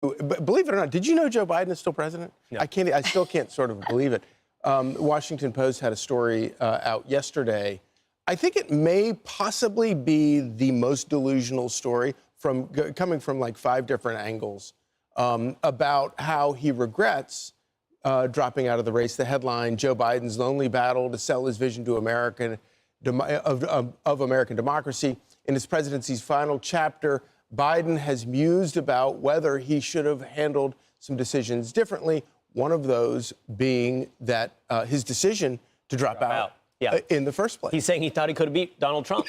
But believe it or not, did you know Joe Biden is still president? No. I still can't sort of believe it. Washington Post had a story out yesterday. I think it may possibly be the most delusional story coming from like 5 different angles about how he regrets dropping out of the race. The headline: Joe Biden's lonely battle to sell his vision to American of American democracy. In his presidency's final chapter, Biden has mused about whether he should have handled some decisions differently. One of those being that his decision to drop out. Yeah. In the first place. He's saying he thought he could have beat Donald Trump.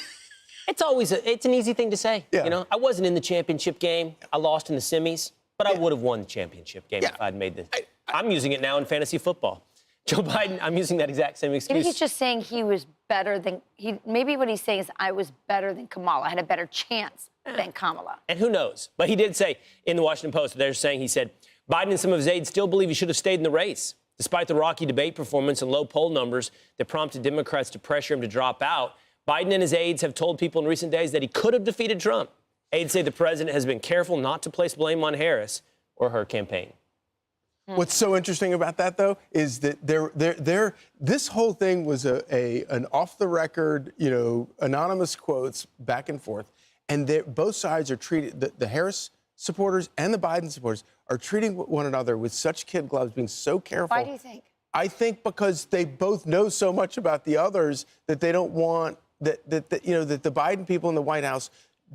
It's an easy thing to say. Yeah. You know, I wasn't in the championship game. I lost in the semis, but I would have won the championship game if I'd made this. I'm using it now in fantasy football. Joe Biden, I'm using that exact same excuse. Maybe he's just saying he was better than maybe what he's saying is I was better than Kamala. I had a better chance than Kamala. And who knows? But he did say in the Washington Post, he said, Biden and some of his aides still believe he should have stayed in the race. Despite the rocky debate performance and low poll numbers that prompted Democrats to pressure him to drop out, Biden and his aides have told people in recent days that he could have defeated Trump. Aides say the president has been careful not to place blame on Harris or her campaign. What's so interesting about that, though, is that this whole thing was an off-the-record, anonymous quotes back and forth, and both sides are treated, the Harris supporters and the Biden supporters are treating one another with such kid gloves, being so careful. Why do you think? I think because they both know so much about the others that they don't want that the Biden people in the White House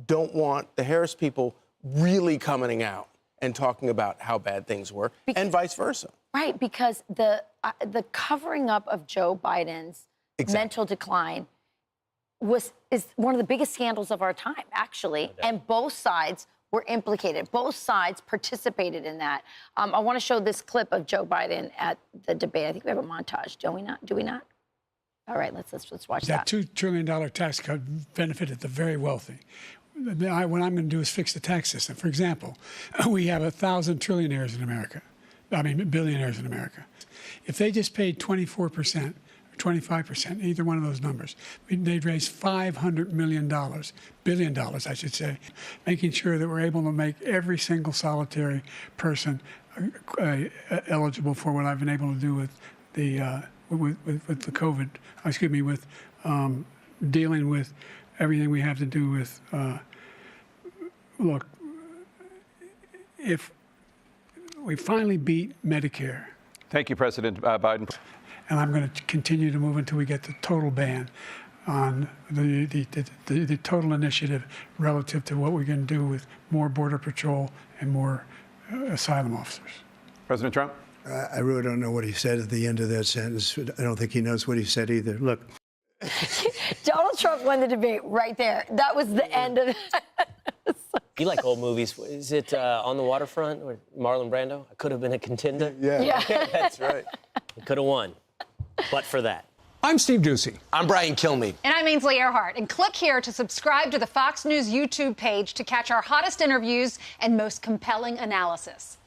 don't want the Harris people really coming out and talking about how bad things were, and vice versa. Right, because the covering up of Joe Biden's mental decline is one of the biggest scandals of our time, actually, and both sides were implicated. Both sides participated in that. I want to show this clip of Joe Biden at the debate. I think we have a montage. Do we not? Do we not? All right, let's watch that. That $2 trillion tax cut benefited the very wealthy. What I'm going to do is fix the tax system. For example, we have 1,000 trillionaires in America. Billionaires in America. If they just paid 24%, 25%, either one of those numbers, they'd raise $500 million, billion dollars, I should say, making sure that we're able to make every single solitary person eligible for what I've been able to do with the with the COVID. With dealing with everything we have to do with. Look, if we finally beat Medicare. Thank you, President Biden. And I'm going to continue to move until we get the total ban on the total initiative relative to what we're going to do with more Border Patrol and more asylum officers. President Trump? I really don't know what he said at the end of that sentence. I don't think he knows what he said either. Look. Donald Trump won the debate right there. That was the end of it. You like old movies. Is it On the Waterfront or Marlon Brando? I could have been a contender. Yeah. That's right. He could have won, but for that. I'm Steve Ducey. I'm Brian Kilmeade. And I'm Ainsley Earhart. And click here to subscribe to the Fox News YouTube page to catch our hottest interviews and most compelling analysis.